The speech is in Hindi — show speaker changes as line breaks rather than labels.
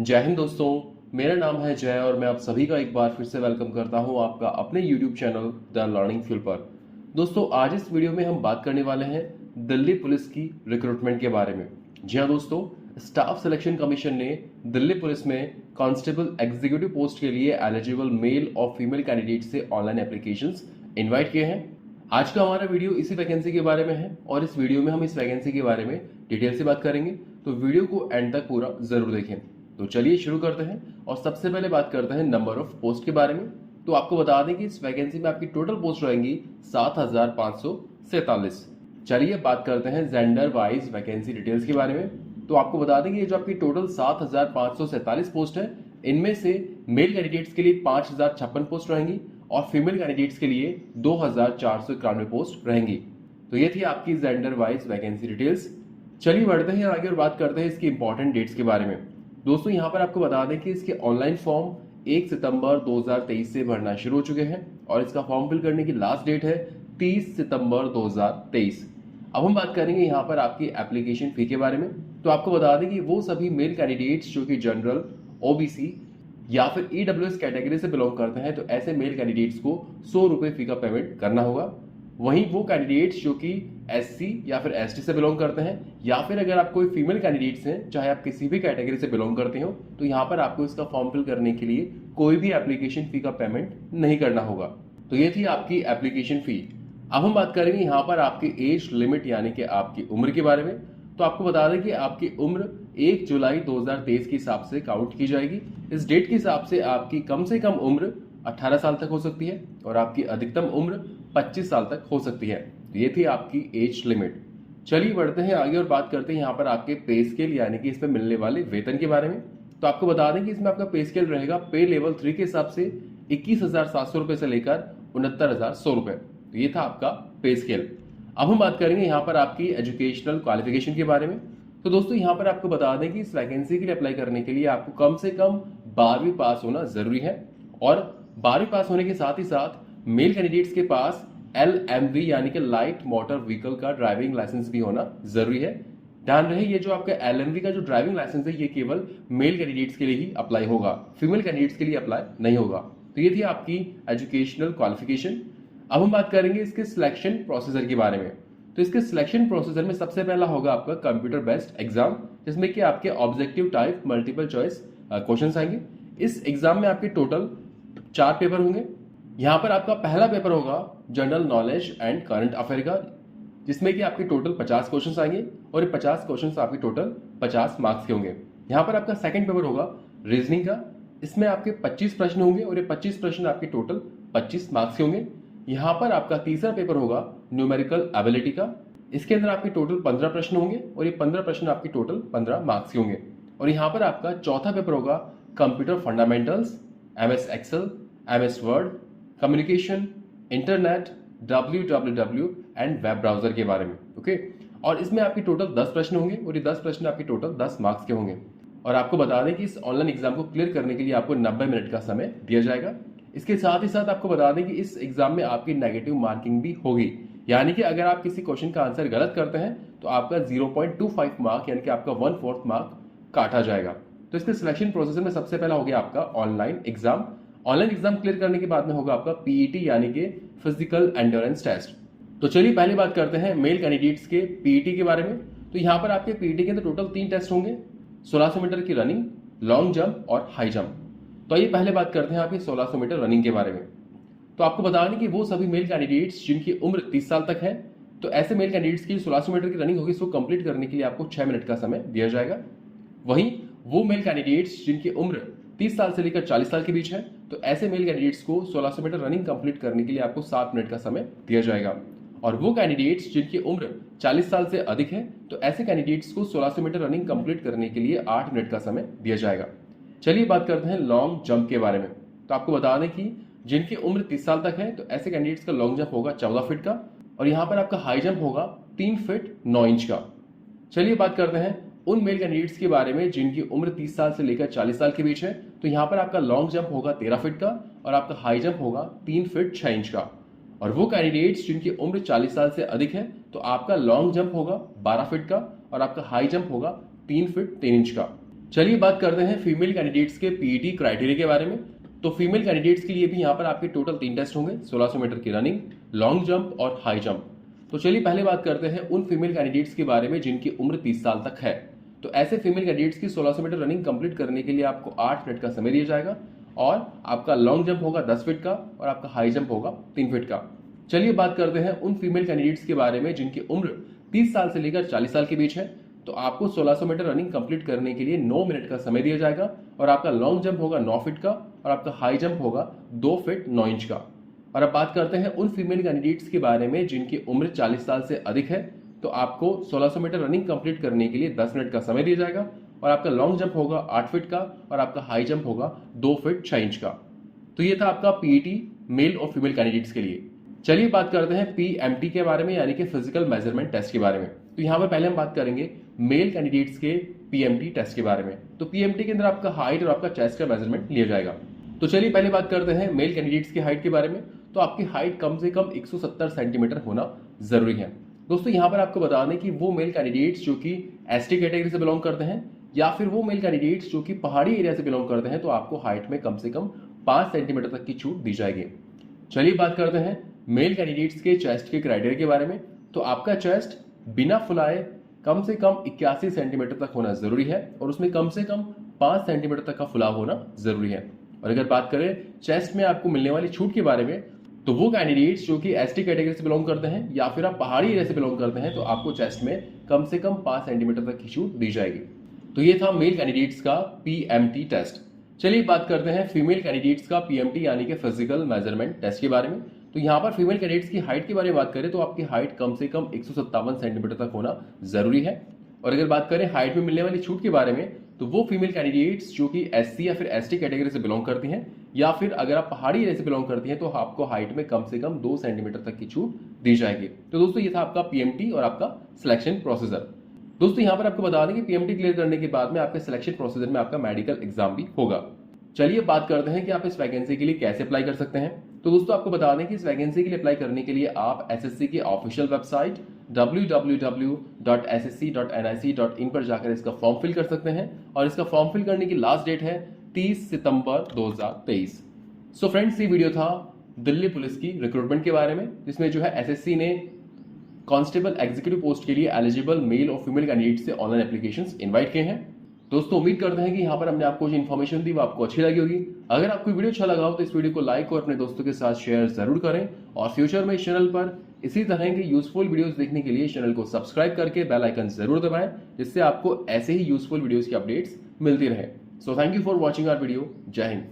जय हिंद दोस्तों। मेरा नाम है जय और मैं आप सभी का एक बार फिर से वेलकम करता हूं आपका अपने YouTube channel the learning fuel पर। दोस्तों, आज इस वीडियो में हम बात करने वाले हैं दिल्ली पुलिस की रिक्रूटमेंट के बारे में। जी हाँ दोस्तों, स्टाफ सिलेक्शन कमीशन ने दिल्ली पुलिस में कांस्टेबल एग्जीक्यूटिव पोस्ट के लिए एलिजिबल मेल और फीमेल कैंडिडेट से ऑनलाइन एप्लीकेशंस इन्वाइट किए हैं। आज का हमारा वीडियो इसी वैकेंसी के बारे में है और इस वीडियो में हम इस वैकेंसी के बारे में डिटेल से बात करेंगे, तो वीडियो को एंड तक पूरा जरूर देखें। तो चलिए शुरू करते हैं और सबसे पहले बात करते हैं नंबर ऑफ पोस्ट के बारे में। तो आपको बता दें कि इस वैकेंसी में आपकी टोटल पोस्ट रहेंगी 7,547। चलिए बात करते हैं जेंडर वाइज वैकेंसी डिटेल्स के बारे में। तो आपको बता दें कि ये जो आपकी टोटल 7,547 पोस्ट है, इनमें से मेल कैंडिडेट्स के लिए 5,056 पोस्ट रहेंगी और फीमेल कैंडिडेट्स के लिए 2,491 पोस्ट रहेंगी। तो ये थी आपकी जेंडर वाइज वैकेंसी डिटेल्स। चलिए बढ़ते हैं आगे और बात करते हैं इसकी इंपॉर्टेंट डेट्स के बारे में। दोस्तों, यहाँ पर आपको बता दें कि इसके ऑनलाइन फॉर्म 1 सितंबर 2023 से भरना शुरू हो चुके हैं और इसका फॉर्म फिल करने की लास्ट डेट है 30 सितंबर 2023। अब हम बात करेंगे यहाँ पर आपकी एप्लीकेशन फी के बारे में। तो आपको बता दें कि वो सभी मेल कैंडिडेट्स जो कि जनरल, ओबीसी या फिर ईडब्ल्यूएस कैटेगरी से बिलोंग करते हैं, तो ऐसे मेल कैंडिडेट्स को 100 रुपये फी का पेमेंट करना होगा। वहीं वो कैंडिडेट्स जो कि एससी या फिर एसटी से बिलोंग करते हैं या फिर अगर आप कोई फीमेल कैंडिडेट्स हैं, चाहे आप किसी भी कैटेगरी से बिलोंग करते हो, तो यहाँ पर आपको इसका फॉर्म फिल करने के लिए कोई भी एप्लीकेशन फी का पेमेंट नहीं करना होगा। तो ये थी आपकी एप्लीकेशन फी। अब हम बात करेंगे यहाँ पर आपकी एज लिमिट यानी कि आपकी उम्र के बारे में। तो आपको बता दें कि आपकी उम्र 1 जुलाई 2023 के हिसाब से काउंट की जाएगी। इस डेट के हिसाब से आपकी कम से कम उम्र 18 साल तक हो सकती है और आपकी अधिकतम उम्र 25 साल तक हो सकती है। तो ये थी आपकी एज लिमिट। चलिए बढ़ते हैं आगे और बात करते हैं यहाँ पर आपके पे स्केल यानी कि इसमें मिलने वाले वेतन के बारे में। तो आपको बता दें कि इसमें आपका पे स्केल रहेगा पे लेवल 3 के हिसाब से 21,700 रुपये से लेकर 69,100 रुपये। तो ये था आपका पे स्केल। अब हम बात करेंगे यहाँ पर आपकी एजुकेशनल क्वालिफिकेशन के बारे में। तो दोस्तों, यहाँ पर आपको बता दें कि इस वैकेंसी के लिए अप्लाई करने के लिए आपको कम से कम 12वीं पास होना जरूरी है और 12वीं पास होने के साथ ही साथ मेल कैंडिडेट्स के पास LMV यानी कि लाइट मोटर व्हीकल का ड्राइविंग लाइसेंस भी होना जरूरी है। ध्यान रहे, ये जो आपका LMV का जो ड्राइविंग लाइसेंस है, ये केवल मेल कैंडिडेट्स के लिए ही अप्लाई होगा, फीमेल कैंडिडेट्स के लिए अप्लाई नहीं होगा। तो ये थी आपकी एजुकेशनल क्वालिफिकेशन। अब हम बात करेंगे इसके सिलेक्शन प्रोसीजर के बारे में। तो इसके सिलेक्शन प्रोसीजर में सबसे पहला होगा आपका कंप्यूटर बेस्ड एग्जाम, जिसमें कि आपके objective type multiple choice questions आएंगे। इस एग्जाम में आपके टोटल 4 पेपर होंगे। यहाँ पर आपका पहला पेपर होगा general knowledge and current affair का, जिसमें कि आपके टोटल 50 क्वेश्चंस आएंगे और ये 50 क्वेश्चंस आपके टोटल 50 मार्क्स के होंगे। यहाँ पर आपका सेकंड पेपर होगा रीजनिंग का, इसमें आपके 25 प्रश्न होंगे और ये 25 प्रश्न आपके टोटल 25 मार्क्स के होंगे। यहाँ पर आपका तीसरा पेपर होगा न्यूमेरिकल एबिलिटी का, इसके अंदर आपके टोटल 15 प्रश्न होंगे और ये 15 प्रश्न आपके टोटल 15 मार्क्स के होंगे। और यहाँ पर आपका चौथा पेपर होगा computer fundamentals, MS excel, MS word, communication, internet, WWW and web browser के बारे में। ओके, और इसमें आपके टोटल 10 प्रश्न होंगे और ये 10 प्रश्न आपके टोटल 10 मार्क्स के होंगे। और आपको बता दें कि इस ऑनलाइन एग्जाम को क्लियर करने के लिए आपको 90 मिनट का समय दिया जाएगा। इसके साथ ही साथ आपको बता दें कि इस एग्जाम में आपकी नेगेटिव मार्किंग भी होगी, यानी कि अगर आप किसी क्वेश्चन का आंसर गलत करते हैं तो आपका 0.25 मार्क यानी कि आपका 1/4 मार्क काटा जाएगा। तो इसके सिलेक्शन प्रोसेस में सबसे पहला हो गया आपका online exam. Online exam clear करने के बाद में होगा आपका PET यानी कि फिजिकल एंड्योरेंस टेस्ट। तो चलिए पहले बात करते हैं मेल कैंडिडेट्स के PET के बारे में। तो यहाँ पर आपके PET के अंदर टोटल 3 टेस्ट होंगे, 1600 मीटर की रनिंग, लॉन्ग जंप और हाई जंप। तो आइए पहले बात करते हैं आपकी 1600 मीटर रनिंग के बारे में। तो आपको बता दें कि वो सभी मेल कैंडिडेट्स जिनकी उम्र 30 साल तक है, तो ऐसे मेल कैंडिडेट्स की 1600 मीटर की रनिंग होगी, इसको कंप्लीट करने के लिए आपको 6 मिनट का समय दिया जाएगा। वहीं वो मेल कैंडिडेट्स जिनकी उम्र 30 साल से लेकर 40 साल के बीच है, तो ऐसे मेल कैंडिडेट्स को 1600 मीटर रनिंग कंप्लीट करने के लिए आपको 7 मिनट का समय दिया जाएगा। और वो कैंडिडेट्स जिनकी उम्र 40 साल से अधिक है, तो ऐसे कैंडिडेट्स को 1600 मीटर रनिंग कंप्लीट करने के लिए 8 मिनट का समय दिया जाएगा। चलिए बात करते हैं लॉन्ग जंप के बारे में। तो आपको बता दें कि जिनकी उम्र 30 साल तक है, तो ऐसे कैंडिडेट्स का लॉन्ग जंप होगा 14 फीट का और यहाँ पर आपका हाई जंप होगा 3 फीट 9 इंच का। चलिए बात करते हैं उन मेल कैंडिडेट्स के बारे में जिनकी उम्र 30 साल से लेकर 40 साल के बीच है। तो यहाँ पर आपका लॉन्ग जंप होगा 13 फीट का और आपका हाई जंप होगा 3 फीट 6 इंच का। और वो कैंडिडेट्स जिनकी उम्र 40 साल से अधिक है, तो आपका लॉन्ग जंप होगा 12 फीट का और आपका हाई जंप होगा 3 फीट 3 इंच का। चलिए बात करते हैं फीमेल कैंडिडेट्स के पीईटी क्राइटेरिया के बारे में। तो फीमेल कैंडिडेट्स के लिए भी यहाँ पर आपके टोटल 3 टेस्ट होंगे, 1600 मीटर की रनिंग, लॉन्ग जंप और हाई जंप। तो चलिए पहले बात करते हैं उन फीमेल कैंडिडेट्स के बारे में जिनकी उम्र 30 साल तक है। तो ऐसे फीमेल कैंडिडेट्स की 1600 मीटर रनिंग कंप्लीट करने के लिए आपको 8 मिनट का समय दिया जाएगा और आपका लॉन्ग जंप होगा 10 फीट का और आपका हाई जंप होगा 3 फीट का। चलिए बात करते हैं उन फीमेल कैंडिडेट्स के बारे में जिनकी उम्र 30 साल से लेकर 40 साल के बीच है। तो आपको 1600 मीटर रनिंग कंप्लीट करने के लिए 9 मिनट का समय दिया जाएगा और आपका लॉन्ग जंप होगा 9 फीट का और आपका हाई जंप होगा 2 फीट 9 इंच का। और अब बात करते हैं उन फीमेल कैंडिडेट्स के बारे में जिनकी उम्र 40 साल से अधिक है। तो आपको 1600 मीटर रनिंग कंप्लीट करने के लिए 10 मिनट का समय दिया जाएगा और आपका लॉन्ग जंप होगा 8 फीट का और आपका हाई जंप होगा 2 फीट 6 इंच का। तो ये था आपका पीईटी मेल और फीमेल कैंडिडेट्स के लिए। चलिए बात करते हैं पीएमटी के बारे में, यानी कि फिजिकल मेजरमेंट टेस्ट के बारे में। तो यहाँ पर पहले हम बात करेंगे मेल कैंडिडेट्स के पीएमटी टेस्ट के बारे में। तो पीएमटी के अंदर आपका हाइट और आपका चेस्ट का मेजरमेंट लिया जाएगा। तो चलिए पहले बात करते हैं मेल कैंडिडेट्स की हाइट के बारे में। तो आपकी हाइट कम से कम 170 सेंटीमीटर होना जरूरी है। दोस्तों यहाँ पर आपको बता दें कि वो मेल कैंडिडेट्स जो कि एसटी कैटेगरी से बिलोंग करते हैं या फिर वो मेल कैंडिडेट्स जो कि पहाड़ी एरिया से बिलोंग करते हैं, तो आपको हाइट में कम से कम 5 सेंटीमीटर तक की छूट दी जाएगी। चलिए बात करते हैं मेल कैंडिडेट्स के चेस्ट के क्राइटेरिया के बारे में। तो आपका चेस्ट बिना फुलाए कम से कम 81 सेंटीमीटर तक होना जरूरी है और उसमें कम से कम 5 सेंटीमीटर तक का फुलाव होना जरूरी है। और अगर बात करें चेस्ट में आपको मिलने वाली छूट के बारे में, तो वो कैंडिडेट्स जो कि एसटी कैटेगरी से बिलोंग करते हैं या फिर आप पहाड़ी एरिया से बिलोंग करते हैं, तो आपको चेस्ट में कम से कम 5 सेंटीमीटर तक की छूट दी जाएगी। तो ये था मेल कैंडिडेट्स का पीएमटी टेस्ट। चलिए बात करते हैं फीमेल कैंडिडेट्स का पीएमटी यानी कि फिजिकल मेजरमेंट टेस्ट के बारे में। तो यहाँ पर फीमेल कैंडिडेट्स की हाइट के बारे में बात करें तो आपकी हाइट कम से कम 157 सेंटीमीटर तक होना जरूरी है। और अगर बात करें हाइट में मिलने वाली छूट के बारे में, तो वो फीमेल कैंडिडेट्स जो कि एससी या फिर एसटी कैटेगरी से बिलोंग करती हैं या फिर अगर आप पहाड़ी एरिया से बिलोंग करती हैं, तो आपको हाइट में कम से कम 2 सेंटीमीटर तक की छूट दी जाएगी। तो दोस्तों ये था आपका पीएमटी और आपका सिलेक्शन प्रोसीजर। दोस्तों यहाँ पर आपको बता दें कि पीएमटी क्लियर करने के बाद में आपके सिलेक्शन प्रोसीजर में आपका मेडिकल एग्जाम भी होगा। चलिए बात करते हैं कि आप इस वैकेंसी के लिए कैसे अप्लाई कर सकते हैं। तो दोस्तों आपको बता दें कि इस वैकेंसी के लिए अप्लाई करने के लिए आप एसएससी की ऑफिशियल वेबसाइट www.ssc.nic.in पर जाकर इसका फॉर्म फिल कर सकते हैं और इसका फॉर्म फिल करने की लास्ट डेट है 30 सितंबर 2023। सो फ्रेंड्स, ये वीडियो था दिल्ली पुलिस की रिक्रूटमेंट के बारे में, जिसमें जो है एसएससी ने कांस्टेबल एग्जीक्यूटिव पोस्ट के लिए एलिजिबल मेल और फीमेल कैंडिडेट से ऑनलाइन एप्लीकेशंस इनवाइट किए हैं। दोस्तों उम्मीद करते हैं कि यहाँ पर हमने आपको जो इन्फॉर्मेशन दी वो आपको अच्छी लगी होगी। अगर आपको वीडियो अच्छा लगा हो तो इस वीडियो को लाइक और अपने दोस्तों के साथ शेयर जरूर करें और फ्यूचर में इस चैनल पर इसी तरह के यूजफुल वीडियोस देखने के लिए चैनल को सब्सक्राइब करके बेल आइकन जरूर दबाएं, जिससे आपको ऐसे ही यूजफुल वीडियोस की अपडेट्स मिलती रहे। So thank you for watching our video. जय हिंद।